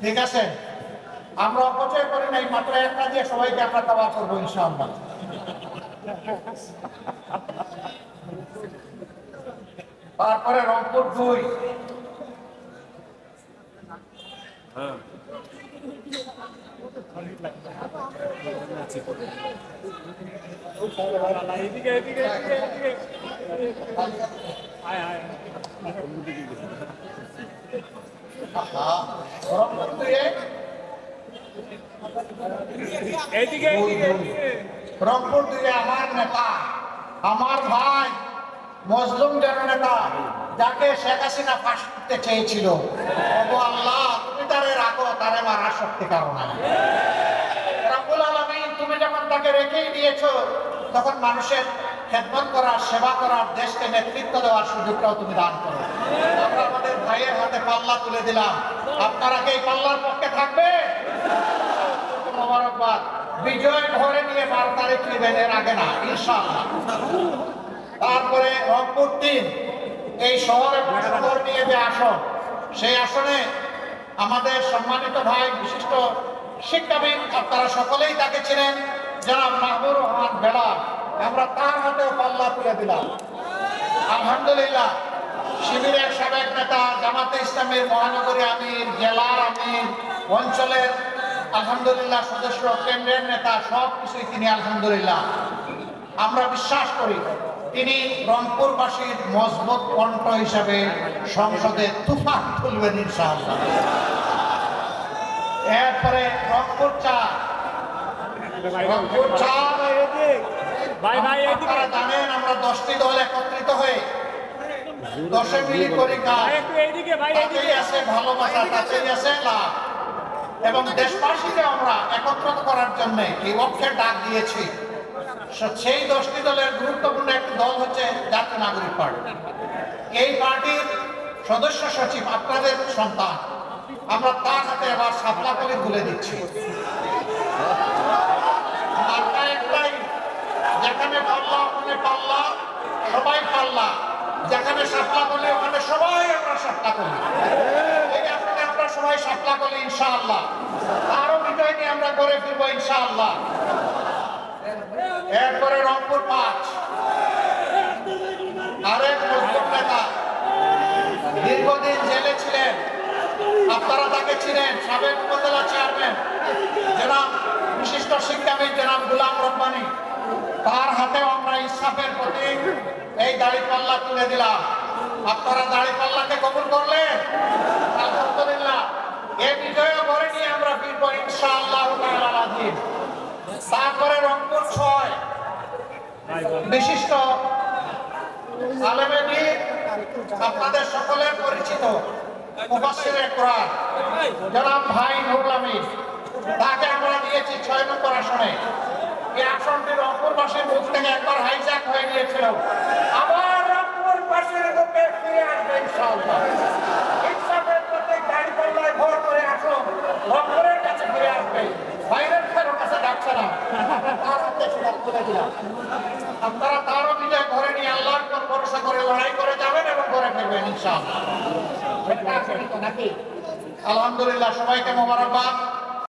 ঠিক আছে, আমরা অপচয় করি নাই, মাত্র একটা দিয়ে সবাইকে আমরা খাওয়া করবো ইনশাআল্লাহ। তারপরে রংপুর 2। রংপুর 2 আমার নেতা, আমার ভাই মজলুম জননেতা, যাকে শেখ হাসিনা ফাঁস করতে চেয়েছিল। ও আল্লাহ, তুমি তারে রাখো, তারে মারার শক্তি কারো নাই। রব্বুল আলামিন, তুমি যখন তাকে রেখেই দিয়েছো, তখন মানুষের খেদমত করার, সেবা করার, দেশকে নেতৃত্ব দেওয়ার সুযোগটাও তুমি দান করো। আমরা আমাদের ভাইয়ের হাতে পাল্লা তুলে দিলাম, আপনারা কি এই পাল্লার পক্ষে থাকবে? মোবারকবাদ। বিজয় ঘরে নিয়ে 12 তারিখ নেবেন, এর আগে না ইনশাআল্লাহ। তারপরে রংপুর 3, এই শহরে শহর নিয়ে যে আসন, সেই আসনে আমাদের সম্মানিত ভাই, বিশিষ্ট শিক্ষাবিদ, আপনারা সকলেই তাকে চিনেন, জনাব মাহবুব রহমান বেলাল। আমরা তার হাতেও পাল্লা তুলে দিলাম। আলহামদুলিল্লাহ, শিবিরের সাবেক নেতা, জামাতে ইসলামের মহানগরী আমির, জেলার আমির, অঞ্চলের আলহামদুলিল্লাহ সদস্য, কেন্দ্রের নেতা, সব কিছুই তিনি আলহামদুলিল্লাহ। আমরা বিশ্বাস করি তিনি রংপুরবাসীর মজবুত কণ্ঠ হিসাবে সংসদে তুফান তুলবেন ইনশাআল্লাহ। এরপরে রংপুর 4, আপনারা জানেন আমরা 10টি দল একত্রিত হয়ে 10 মিলি করি কাজ, তাতেই আছে ভালোবাসা, তাতেই আছে লাভ। এবং দেশবাসীকে আমরা একত্রিত করার জন্য এই পক্ষে ডাক দিয়েছি। সেই 10টি দলের গুরুত্বপূর্ণ একটি দল হচ্ছে জাতীয় নাগরিক পার্টি। এই পার্টির সদস্য সচিব আপনাদের সন্তান, আমরা তার হাতে এবার শাপলা কলি তুলে দিচ্ছি। একটাই, যেখানে পাল্লা ওখানে পাল্লা, সবাই পাল্লা, যেখানে শাপলা কলি ওখানে সবাই আমরা শাপলা কলি। এই আসলে আমরা সবাই শাপলা কলি ইনশাআল্লাহ। আরো বিজয় নিয়ে আমরা করে ফিরবো ইনশাআল্লাহ। এরপরে রংপুর 5, আরেক মজলুম নেতা, দীর্ঘদিন জেলে ছিলেন, আপনারা তাকে ছিলেন, সাবেক উপজেলা চেয়ারম্যান জনাব বিশিষ্ট শিক্ষাবিদ জনাব গোলাম রব্বানী। তার হাতেও আমরা ইনসাফের প্রতীক এই দাড়িপাল্লা তুলে দিলাম। আপনারা দাড়িপাল্লাকে কবুল করলেন আলহামদুলিল্লাহ। এই বিজয় করে নিয়ে আমরা ফিরব ইনশাআল্লাহ তাআলা আযীম। তারপরে রংপুর 6, বিশিষ্ট আলেমে দ্বীন, আপনাদের সকলের পরিচিত মুফাসসিরে কোরআন জনাব ভাই নুরুল আমিন, তাকে আমরা দিয়েছি 6 নম্বর আসনে। এই আসনটি রংপুরবাসীর মুখ থেকে একবার হাইজ্যাক হয়ে গিয়েছিল, আবার রংপুরবাসীর মুখে ফিরে আসবে ইনশাআল্লাহ। ইনসাফের প্রতীক দাড়িপাল্লায় ভর করে আসুন, রংপুরের কাছে ফিরে আসবে। বাইরের কারোর কাছে ডাকছে না, তার হাতে সেটা তুলে দিলাম। আপনারা তারও বিজয় ঘরে নিয়ে আল্লাহর উপর ভরসা করে লড়াই করে যাবেন এবং করে ফিরবেন ইনশাআল্লাহ। নাকি আলহামদুলিল্লাহ, সবাইকে মোবারকবাদ।